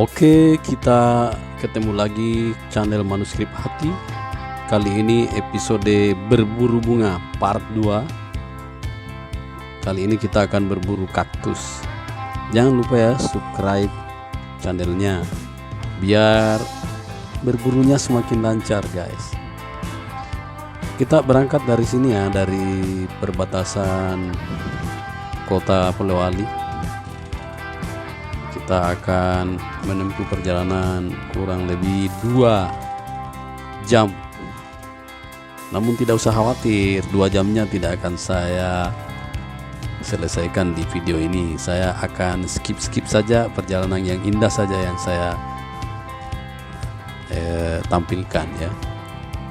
Oke, kita ketemu lagi channel Manuskrip Hati. Kali ini episode berburu bunga part 2. Kali ini kita akan berburu kaktus. Jangan lupa ya subscribe channelnya biar berburunya semakin lancar, guys. Kita berangkat dari sini ya, dari perbatasan kota Polewali. Kita akan menempuh perjalanan kurang lebih 2 jam. Namun tidak usah khawatir, 2 jamnya tidak akan saya selesaikan di video ini. Saya akan skip saja perjalanan yang indah saja yang saya tampilkan ya,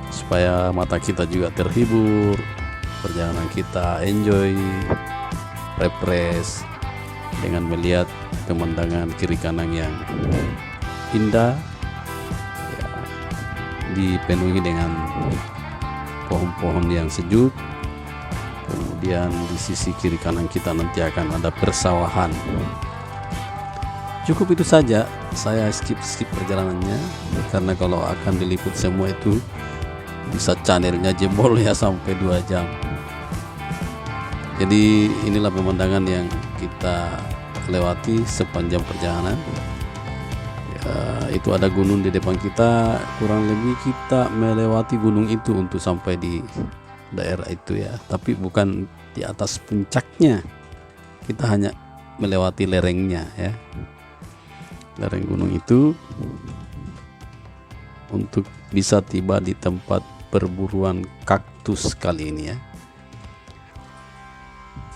supaya mata kita juga terhibur, perjalanan kita enjoy, refresh dengan melihat pemandangan kiri kanan yang indah ya, dipenuhi dengan pohon-pohon yang sejuk. Kemudian di sisi kiri kanan kita nanti akan ada persawahan. Cukup itu saja, saya skip perjalanannya karena kalau akan diliput semua itu bisa channelnya jebol ya sampai 2 jam. Jadi inilah pemandangan yang kita lewati sepanjang perjalanan ya, itu ada gunung di depan kita, kurang lebih kita melewati gunung itu untuk sampai di daerah itu ya, tapi bukan di atas puncaknya, kita hanya melewati lerengnya ya, lereng gunung itu untuk bisa tiba di tempat perburuan kaktus kali ini ya.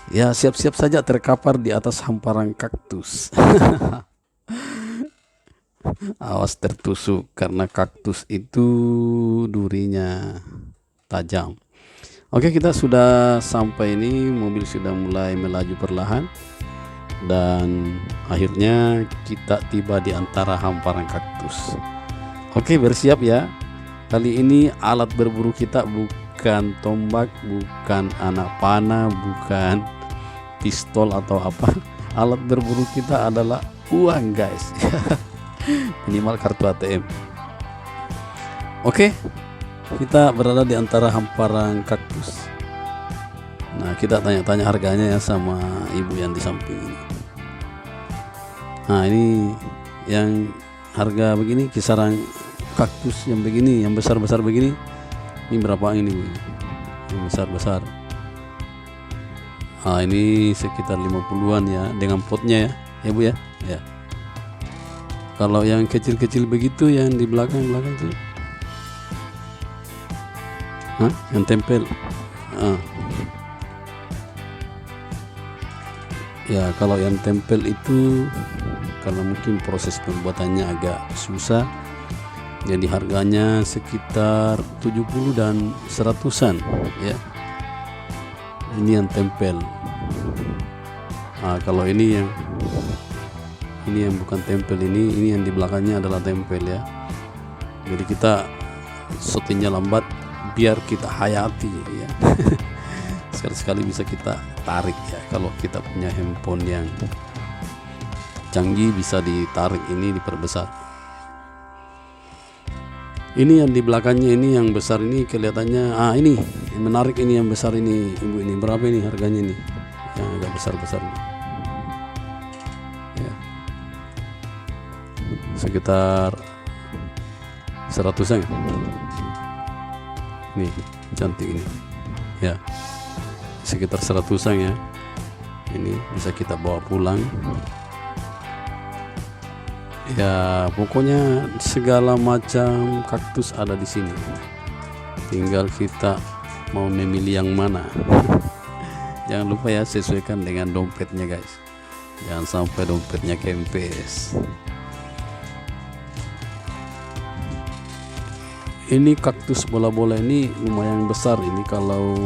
Ya, siap-siap saja terkapar di atas hamparan kaktus. Awas tertusuk karena kaktus itu durinya tajam. Oke, kita sudah sampai ini, mobil sudah mulai melaju perlahan dan akhirnya kita tiba di antara hamparan kaktus. Oke, bersiap ya. Kali ini alat berburu kita bukan tombak, bukan anak panah, bukan pistol atau apa. Alat berburu kita adalah uang, guys. Minimal kartu ATM. Oke, kita berada di antara hamparan kaktus. Nah, kita tanya-tanya harganya ya sama ibu yang di samping ini. Nah, ini yang harga begini, kisaran kaktus yang begini, yang besar-besar begini, ini berapa ini bu? Yang besar-besar. Nah, ini sekitar 50-an ya, dengan potnya ya bu ya. Ya. Kalau yang kecil-kecil begitu, yang di belakang itu, yang tempel. Ya, kalau yang tempel itu, karena mungkin proses pembuatannya agak susah, jadi harganya sekitar 70 dan 100-an ya. Ini yang tempel. Nah, kalau ini yang bukan tempel, ini yang di belakangnya adalah tempel ya. Jadi kita syutingnya lambat biar kita hayati ya. Sekali-sekali bisa kita tarik ya. Kalau kita punya handphone yang canggih bisa ditarik ini, diperbesar. Ini yang di belakangnya, ini yang besar ini kelihatannya, ini yang menarik, ini yang besar ini ibu, ini berapa ini harganya ini yang agak besar ini ya, sekitar 100-an. Nih cantik ini ya, sekitar 100-an ya. Ini bisa kita bawa pulang ya. Pokoknya segala macam kaktus ada di sini, tinggal kita mau memilih yang mana. Jangan lupa ya, sesuaikan dengan dompetnya guys, jangan sampai dompetnya kempes. Ini kaktus bola-bola ini lumayan besar ini, kalau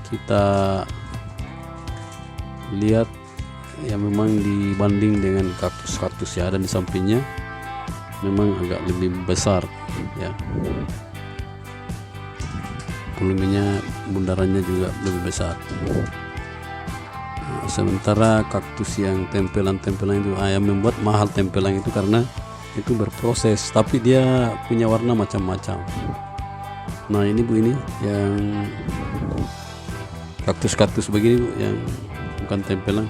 kita lihat ya, memang dibanding dengan kaktus-kaktus yang ada di sampingnya memang agak lebih besar ya. Volumenya, bundarannya juga lebih besar. Nah, Sementara kaktus yang tempelan-tempelan itu yang membuat mahal tempelan itu karena itu berproses, tapi dia punya warna macam-macam. Nah ini Bu, ini yang kaktus-kaktus begini Bu, yang bukan tempelan.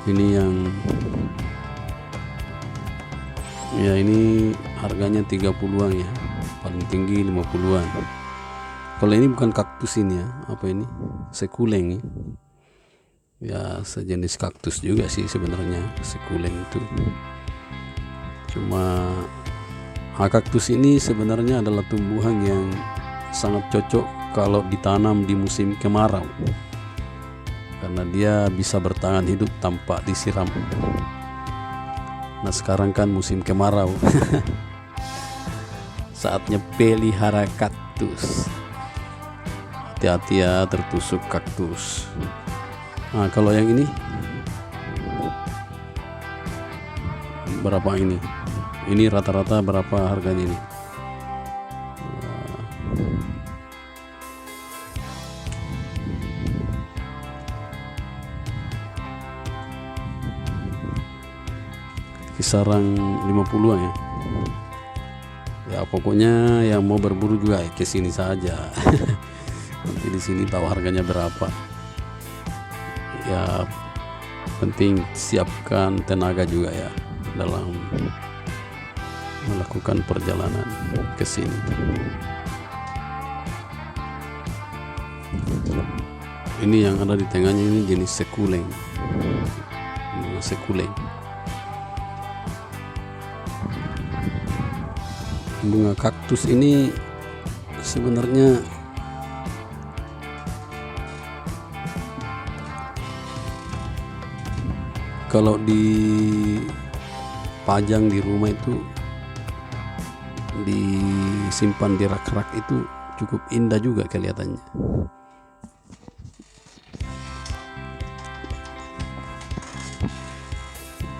Ini yang ya ini harganya 30-an ya, paling tinggi 50-an. Kalau ini bukan kaktus ini ya, apa ini, sekuleng ya, sejenis kaktus juga sih sebenarnya sekuleng itu. Cuma kaktus ini sebenarnya adalah tumbuhan yang sangat cocok kalau ditanam di musim kemarau, karena dia bisa bertahan hidup tanpa disiram. Nah sekarang kan musim kemarau. Saatnya pelihara kaktus. Hati-hati ya tertusuk kaktus. Nah kalau yang ini berapa ini? Ini rata-rata berapa harganya ini? Kisaran 50-an ya. Ya pokoknya yang mau berburu juga ke sini saja. Nanti di sini tahu harganya berapa. Ya penting siapkan tenaga juga ya dalam melakukan perjalanan ke sini. Ini yang ada di tengahnya ini jenis sekuleng. Sekuleng. Bunga kaktus ini sebenarnya kalau dipajang di rumah itu, disimpan di rak-rak itu cukup indah juga kelihatannya.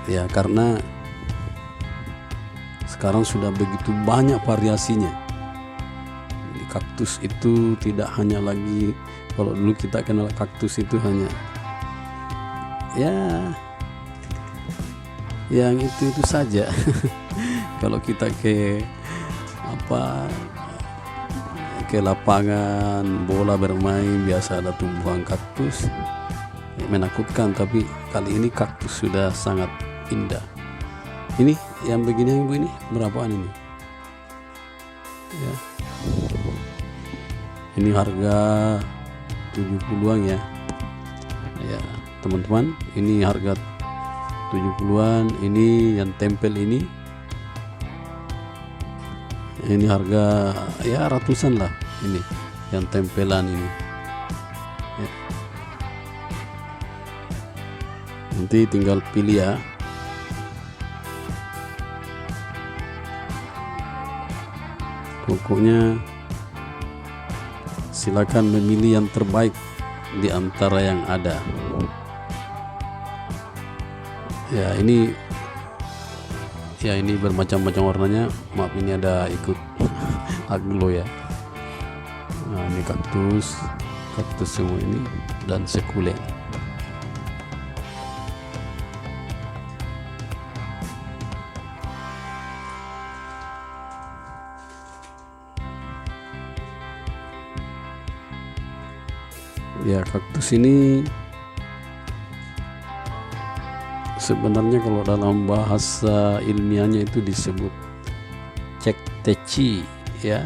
Ya karena sekarang sudah begitu banyak variasinya. Jadi kaktus itu tidak hanya lagi, kalau dulu kita kenal kaktus itu hanya ya yang itu saja. Kalau kita ke lapangan bola bermain biasa ada tumbuhan kaktus, menakutkan, tapi kali ini kaktus sudah sangat indah. Ini yang begini Ibu, ini berapaan ini ya? Ini harga 70-an ya. Ya teman-teman, ini harga 70-an. Ini yang tempel ini harga ya ratusan lah. Ini yang tempelan ini ya. Nanti tinggal pilih ya. Pokoknya silakan memilih yang terbaik di antara yang ada. Ya ini bermacam-macam warnanya. Maaf ini ada ikut aglo ya. Nah ini kaktus semua ini dan sekuleng. Ya kaktus ini sebenarnya kalau dalam bahasa ilmiahnya itu disebut cek-teci ya.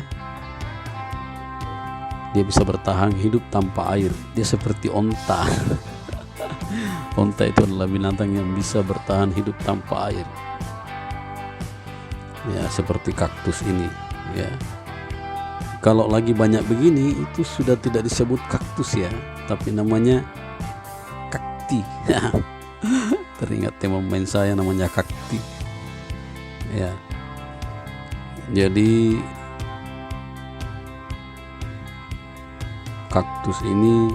Dia bisa bertahan hidup tanpa air. Dia seperti onta. Onta itu adalah binatang yang bisa bertahan hidup tanpa air. Ya seperti kaktus ini ya. Kalau lagi banyak begini itu sudah tidak disebut kaktus ya, tapi namanya kakti. Teringat teman saya namanya kakti ya. Jadi kaktus ini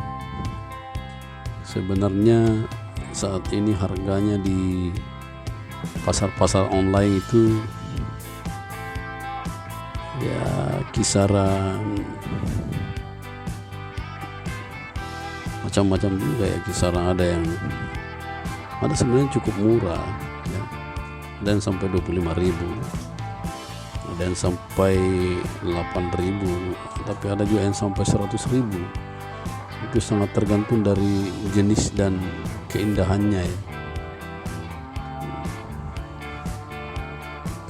sebenarnya saat ini harganya di pasar-pasar online itu ya kisaran macam-macam juga ya, kisaran ada yang sebenarnya cukup murah ya. Ada yang sampai 25.000, ada yang sampai 8.000, tapi ada juga yang sampai 100.000. Itu sangat tergantung dari jenis dan keindahannya ya.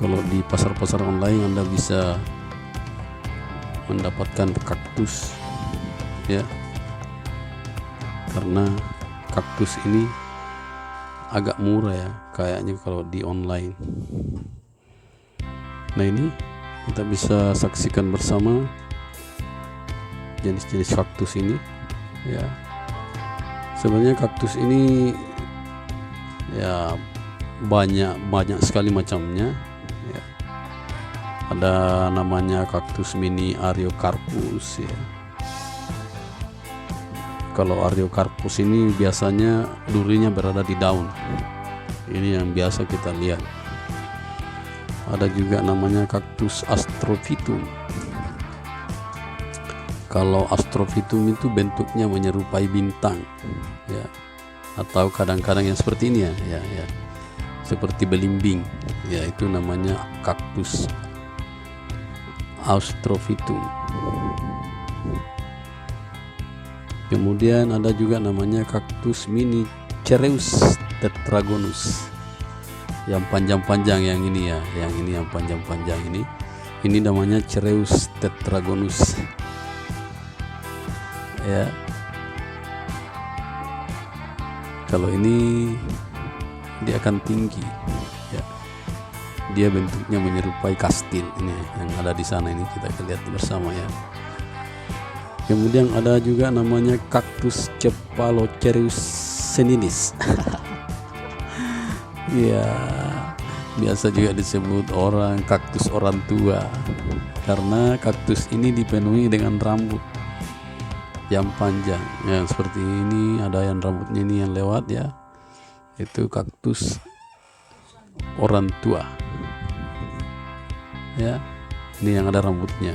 Kalau di pasar-pasar online Anda bisa mendapatkan kaktus ya, karena kaktus ini agak murah ya kayaknya kalau di online. Nah, ini kita bisa saksikan bersama jenis-jenis kaktus ini ya. Sebenarnya kaktus ini ya banyak sekali macamnya ya. Ada namanya kaktus mini Ariocarpus ya. Kalau Ariocarpus ini biasanya durinya berada di daun. Ini yang biasa kita lihat. Ada juga namanya kaktus Astrophytum. Kalau Astrophytum itu bentuknya menyerupai bintang ya. Atau kadang-kadang yang seperti ini ya. Seperti belimbing. Ya, itu namanya kaktus Astrophytum. Kemudian ada juga namanya kaktus mini Cereus tetragonus. Yang panjang-panjang yang ini ya, yang panjang-panjang ini namanya Cereus tetragonus. Ya. Kalau ini dia akan tinggi ya. Dia bentuknya menyerupai kastil ini yang ada di sana, ini kita lihat bersama ya. Kemudian ada juga namanya kaktus Cephalocereus senilis. Ya, biasa juga disebut orang kaktus orang tua karena kaktus ini dipenuhi dengan rambut yang panjang. Yang seperti ini, ada yang rambutnya ini yang lewat ya. Itu kaktus orang tua. Ya, ini yang ada rambutnya.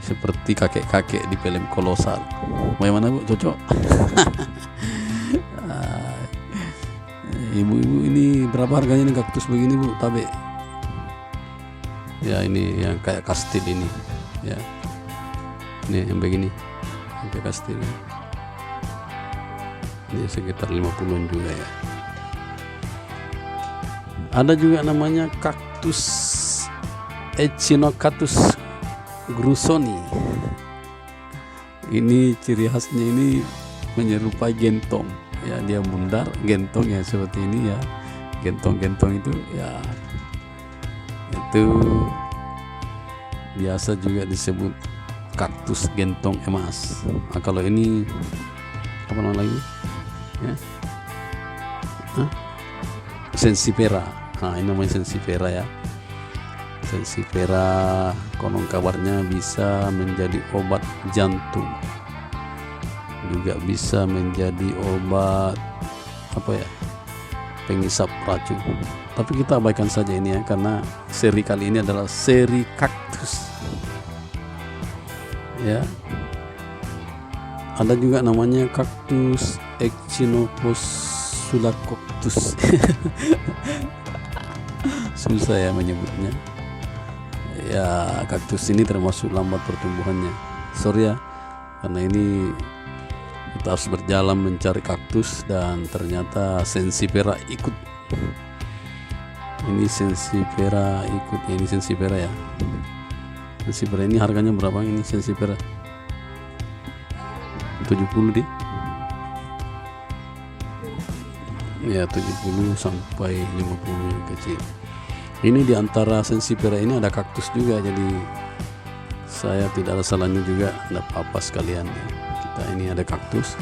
Seperti kakek-kakek di film Kolosal. Bagaimana Bu? Cocok? Ibu-ibu ini berapa harganya nih kaktus begini Bu? Tabe. Ya, ini yang kayak kastil ini. Ya. Ini yang begini. Kayak kastil. Ini sekitar 50-an juga ya. Ada juga namanya kaktus Echinocactus grusoni. Ini ciri khasnya ini menyerupai gentong ya, dia bundar gentong ya, seperti ini ya. Gentong-gentong itu ya, itu biasa juga disebut kaktus gentong emas. Nah, kalau ini apa nama lagi ya? Sensipera. Nah, ini namanya sensipera ya. Sensipera konon kabarnya bisa menjadi obat jantung, juga bisa menjadi obat pengisap racun. Tapi kita abaikan saja ini ya, karena seri kali ini adalah seri kaktus ya. Ada juga namanya kaktus Echinopus sulacoctus. Susah ya menyebutnya ya. Kaktus ini termasuk lambat pertumbuhannya, sorry ya, karena ini kita harus berjalan mencari kaktus dan ternyata sensipera ikut. Ini sensipera ikut ya, ini sensipera ya. Sensipera ini harganya berapa ini sensipera? 70 deh ya, 70 sampai 50 yang kecil. Ini diantara sensipera ini ada kaktus juga, jadi saya tidak ada salahnya juga, tidak apa-apa sekalian ya. Kita ini ada kaktus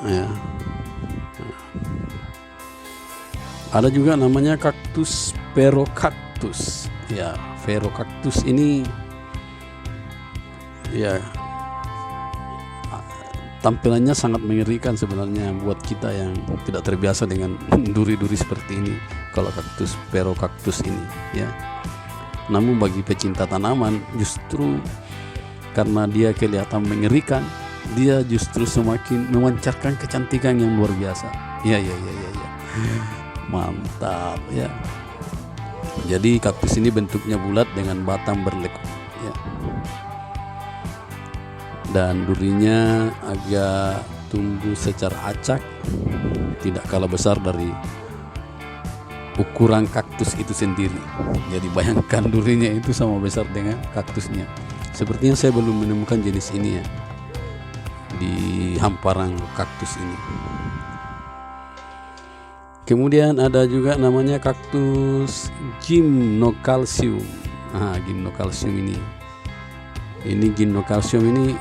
ya. Ada juga namanya kaktus Pherocactus ya. Pherocactus ini ya tampilannya sangat mengerikan sebenarnya buat kita yang tidak terbiasa dengan duri-duri seperti ini. Kalau kaktus Pherocactus ini ya, Namun bagi pecinta tanaman justru karena dia kelihatan mengerikan, dia justru semakin memancarkan kecantikan yang luar biasa. Ya. Mantap ya. Jadi kaktus ini bentuknya bulat dengan batang berlekuk ya. Dan durinya agak tumbuh secara acak, tidak kalah besar dari ukuran kaktus itu sendiri. Jadi bayangkan durinya itu sama besar dengan kaktusnya. Sepertinya saya belum menemukan jenis ini ya di hamparan kaktus ini. Kemudian ada juga namanya kaktus gymnocalycium. Gymnocalycium ini gymnocalycium ini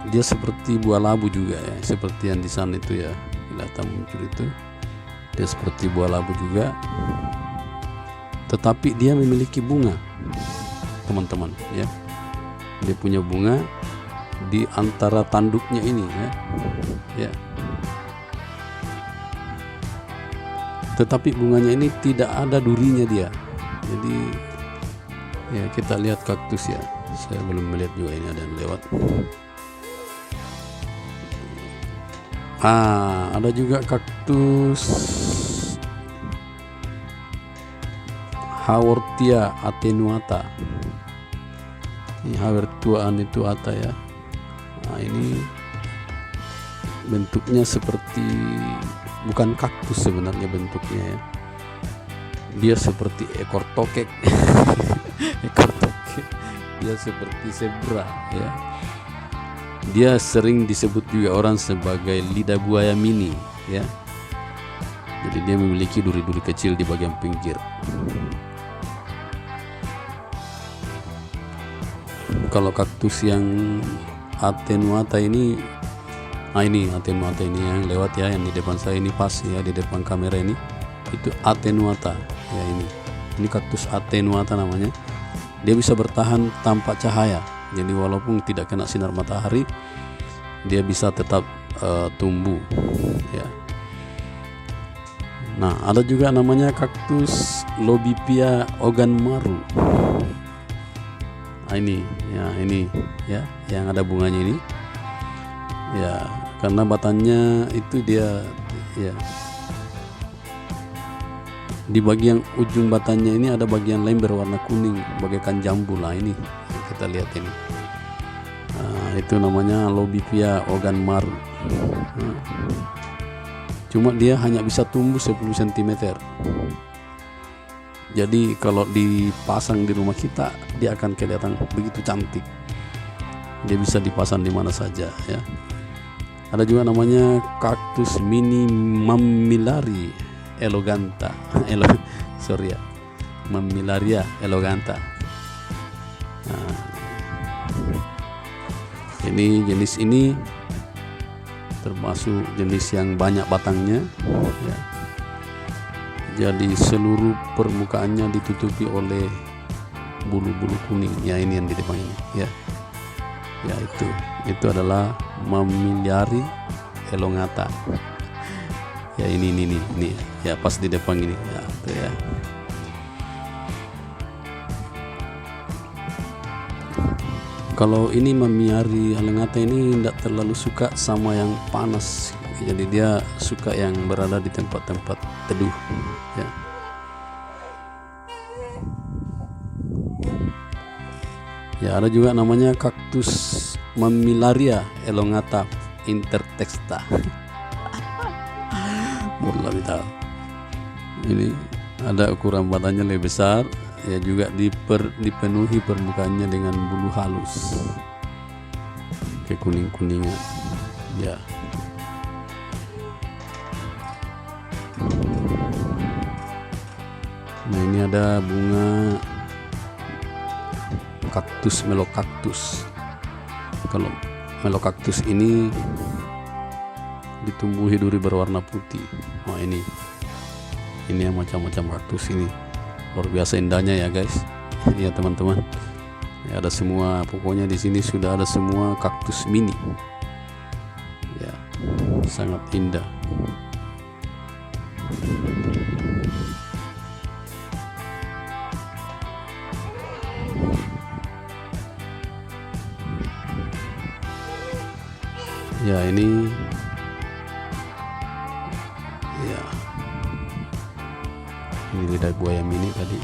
dia seperti buah labu juga ya, seperti yang di sana itu ya, kelihatan muncul itu. Dia seperti buah labu juga, tetapi dia memiliki bunga, teman-teman ya. Dia punya bunga di antara tanduknya ini ya. Tetapi bunganya ini tidak ada durinya dia. Jadi ya kita lihat kaktus ya. Saya belum melihat juga ini ada yang lewat. Ada juga kaktus Haworthia attenuata. Ini Haworthia attenuata ya. Ini bentuknya seperti, bukan kaktus sebenarnya bentuknya ya. Dia seperti ekor tokek. Ekor tokek. Dia seperti zebra ya. Dia sering disebut juga orang sebagai lidah buaya mini ya. Jadi dia memiliki duri-duri kecil di bagian pinggir. Kalau kaktus yang attenuata ini, ini attenuata ini yang lewat ya, yang di depan saya ini pas ya, di depan kamera ini, itu attenuata ya. Ini kaktus attenuata namanya. Dia bisa bertahan tanpa cahaya. Jadi walaupun tidak kena sinar matahari, dia bisa tetap tumbuh ya. Nah, ada juga namanya kaktus Lobipia oganmaru. Ini ya, yang ada bunganya ini ya, karena batangnya itu dia ya, di bagian ujung batangnya ini ada bagian lain berwarna kuning bagaikan jambu. Lah ini kita lihat ini, itu namanya Lobipia oganmaru. Cuma dia hanya bisa tumbuh 10 cm. Jadi kalau dipasang di rumah kita, dia akan kelihatan begitu cantik. Dia bisa dipasang di mana saja ya. Ada juga namanya kaktus mini Mammillaria eleganta. Mammillaria eleganta. Ini jenis ini termasuk jenis yang banyak batangnya ya. Jadi seluruh permukaannya ditutupi oleh bulu-bulu kuning ya. Ini yang di depan ini ya. Ya itu adalah Mammillaria elongata ya. Ini ya, pas di depan ini ya, itu ya. Kalau ini Mammillaria elongata ini tidak terlalu suka sama yang panas, jadi dia suka yang berada di tempat-tempat teduh ya. Ya, ada juga namanya kaktus Mammillaria elongata intertexta. Ini ada ukuran batangnya lebih besar ya, juga dipenuhi permukaannya dengan bulu halus kekuning-kuningan ya. Nah, ini ada bunga kaktus melocactus. Kalau melocactus ini ditumbuhi duri berwarna putih. Wah, ini yang macam-macam kaktus ini luar biasa indahnya ya guys ya teman-teman ya. Ada semua, pokoknya di sini sudah ada semua kaktus mini ya, sangat indah. Ya, ini ya, ini lidah buaya mini tadi.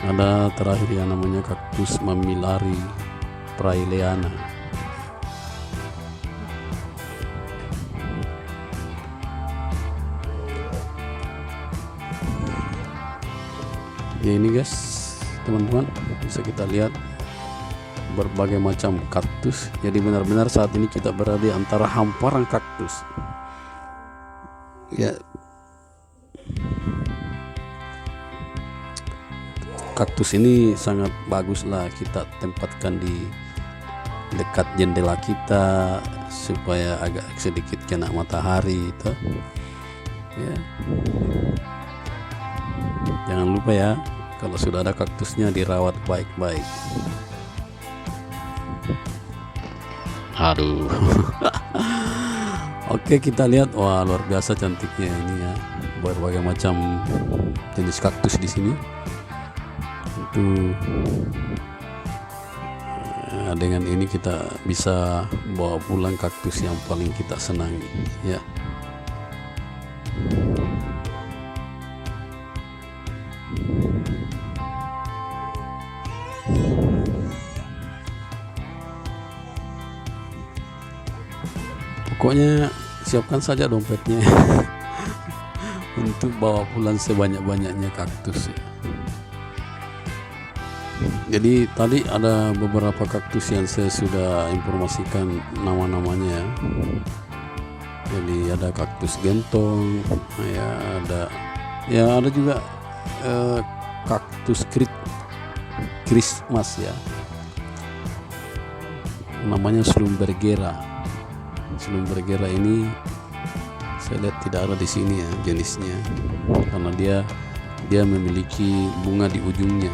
Ada terakhir yang namanya kaktus mamilari prailiana. Ya, ini guys, teman-teman, bisa kita lihat berbagai macam kaktus. Jadi benar-benar saat ini kita berada di antara hamparan kaktus. Ya, kaktus ini sangat baguslah kita tempatkan di dekat jendela kita supaya agak sedikit kena matahari itu. Ya, jangan lupa ya, kalau sudah ada kaktusnya dirawat baik-baik. Aduh. Oke, kita lihat. Wah, luar biasa cantiknya ini ya. Berbagai macam jenis kaktus di sini. Itu dengan ini kita bisa bawa pulang kaktus yang paling kita senangi ya. Pokoknya siapkan saja dompetnya untuk bawa pulang sebanyak-banyaknya kaktus ya. Jadi tadi ada beberapa kaktus yang saya sudah informasikan nama-namanya. Jadi ada kaktus gentong, ya ada juga kaktus Christmas ya. Namanya Schlumbergera. Schlumbergera ini saya lihat tidak ada di sini ya jenisnya, karena dia memiliki bunga di ujungnya.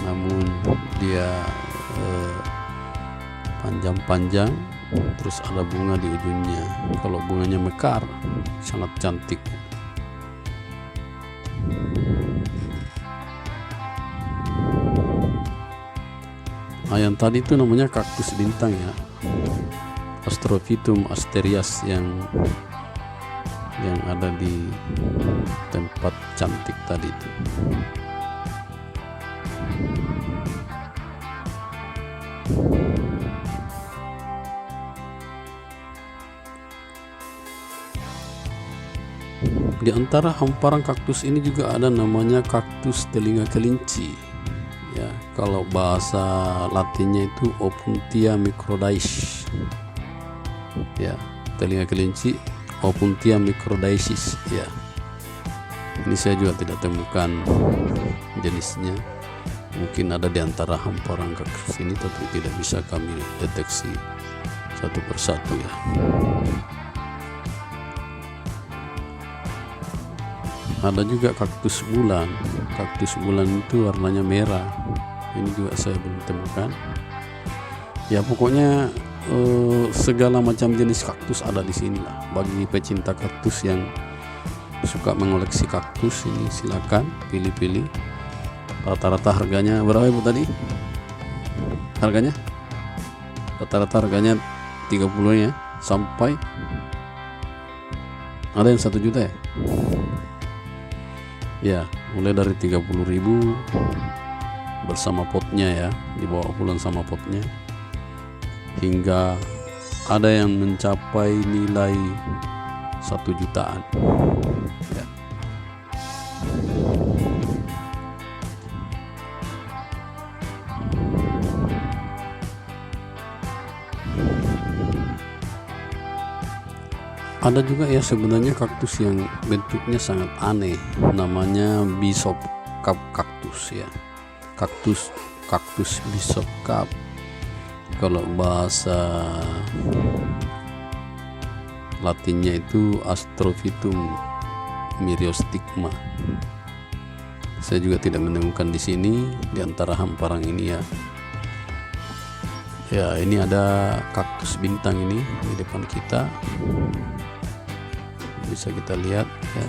Namun dia panjang-panjang, terus ada bunga di ujungnya. Kalau bunganya mekar, sangat cantik. Nah, yang tadi itu namanya kaktus bintang ya, Astrophytum asterias yang ada di tempat cantik tadi itu. Di antara hamparan kaktus ini juga ada namanya kaktus telinga kelinci ya. Kalau bahasa latinnya itu Opuntia microdaiis ya, telinga kelinci Opuntia microdaiis ya. Ini saya juga tidak temukan jenisnya, mungkin ada di antara hamparan kaktus ini, tapi tidak bisa kami deteksi satu persatu ya. Ada juga kaktus bulan. Kaktus bulan itu warnanya merah. Ini juga saya belum temukan. Ya pokoknya segala macam jenis kaktus ada di sini lah. Bagi pecinta kaktus yang suka mengoleksi kaktus, ini silakan pilih-pilih. Rata-rata harganya berapa ibu tadi? Harganya? Rata-rata harganya 30 ya, sampai ada yang 1 juta ya? Ya, mulai dari 30.000 bersama potnya ya, dibawa pulang sama potnya, hingga ada yang mencapai nilai 1 jutaan ya. Ada juga ya sebenarnya kaktus yang bentuknya sangat aneh, namanya bishop cup kaktus ya. Kaktus bishop cup. Kalau bahasa Latinnya itu Astrophytum myriostigma. Saya juga tidak menemukan di sini di antara hamparan ini ya. Ya, ini ada kaktus bintang ini di depan kita. Bisa kita lihat ya.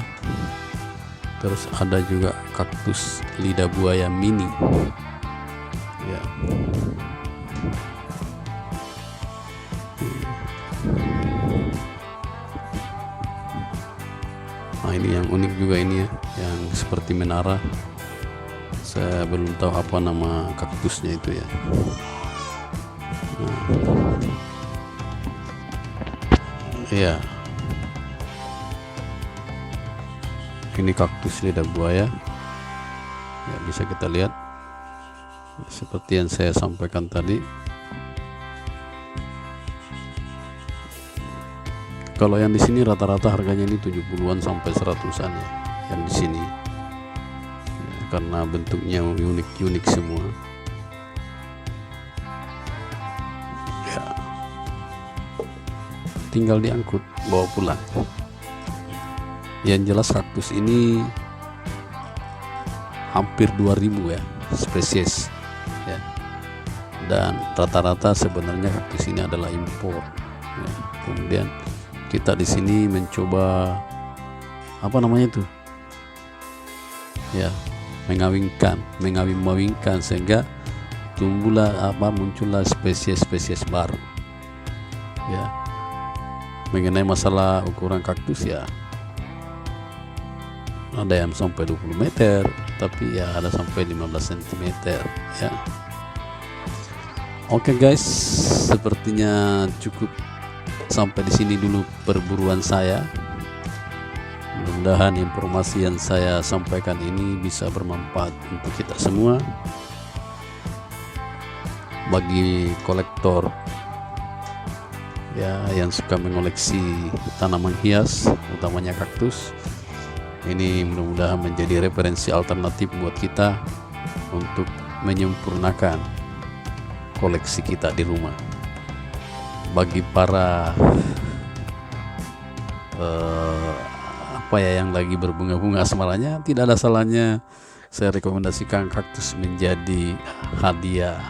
Terus ada juga kaktus lidah buaya mini ya. Nah, ini yang unik juga ini ya, yang seperti menara. Saya belum tahu apa nama kaktusnya itu ya. Nah, iya, ini kaktus lidah buaya ya, bisa kita lihat seperti yang saya sampaikan tadi. Kalau yang di sini rata-rata harganya ini 70-an sampai 100-an ya, yang di sini ya, karena bentuknya unik-unik semua ya, tinggal diangkut bawa pulang. Yang jelas kaktus ini hampir 2000 ya spesies ya, dan rata-rata sebenarnya kaktus ini adalah impor ya. Kemudian kita di sini mencoba apa namanya itu ya, mengawin-mawinkan sehingga muncullah spesies-spesies baru ya. Mengenai masalah ukuran kaktus ya, ada yang sampai 20 meter, tapi ya ada sampai 15 cm ya. Oke guys, sepertinya cukup sampai di sini dulu perburuan saya. Mudah-mudahan informasi yang saya sampaikan ini bisa bermanfaat untuk kita semua. Bagi kolektor ya yang suka mengoleksi tanaman hias, utamanya kaktus, ini mudah-mudahan menjadi referensi alternatif buat kita untuk menyempurnakan koleksi kita di rumah. Bagi para yang lagi berbunga-bunga asmaranya, tidak ada salahnya saya rekomendasikan kaktus menjadi hadiah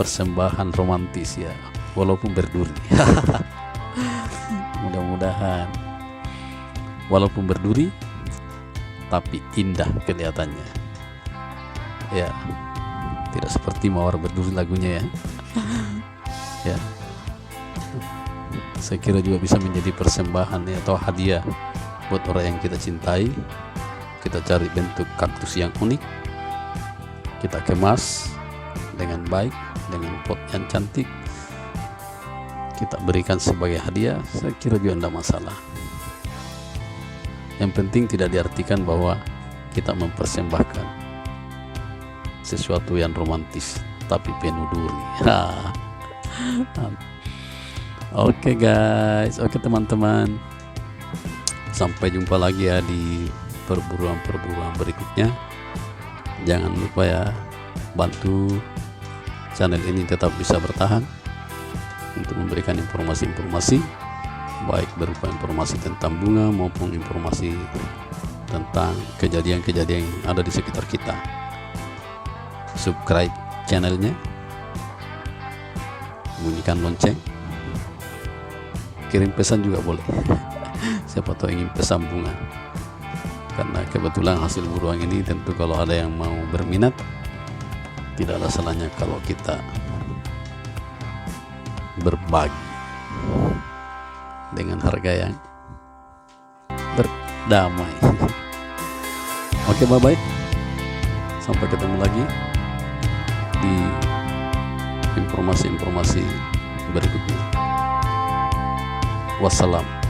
persembahan romantis ya, walaupun berduri. Mudah-mudahan walaupun berduri tapi indah kelihatannya ya, tidak seperti Mawar Berduri lagunya ya. Ya, saya kira juga bisa menjadi persembahan ya, atau hadiah buat orang yang kita cintai. Kita cari bentuk kaktus yang unik, kita kemas dengan baik, dengan pot yang cantik, kita berikan sebagai hadiah. Saya kira juga tidak masalah. Yang penting tidak diartikan bahwa kita mempersembahkan sesuatu yang romantis tapi penuh duri. Oke guys, oke teman-teman, sampai jumpa lagi ya di perburuan-perburuan berikutnya. Jangan lupa ya, bantu channel ini tetap bisa bertahan untuk memberikan informasi-informasi, baik berupa informasi tentang bunga maupun informasi tentang kejadian-kejadian yang ada di sekitar kita. Subscribe channelnya, bunyikan lonceng, kirim pesan juga boleh. Siapa tahu ingin pesan bunga, karena kebetulan hasil buruan ini tentu kalau ada yang mau berminat, tidak ada salahnya kalau kita berbagi dengan harga yang berdamai. Oke, bye-bye, sampai ketemu lagi di informasi-informasi berikutnya. Wassalam.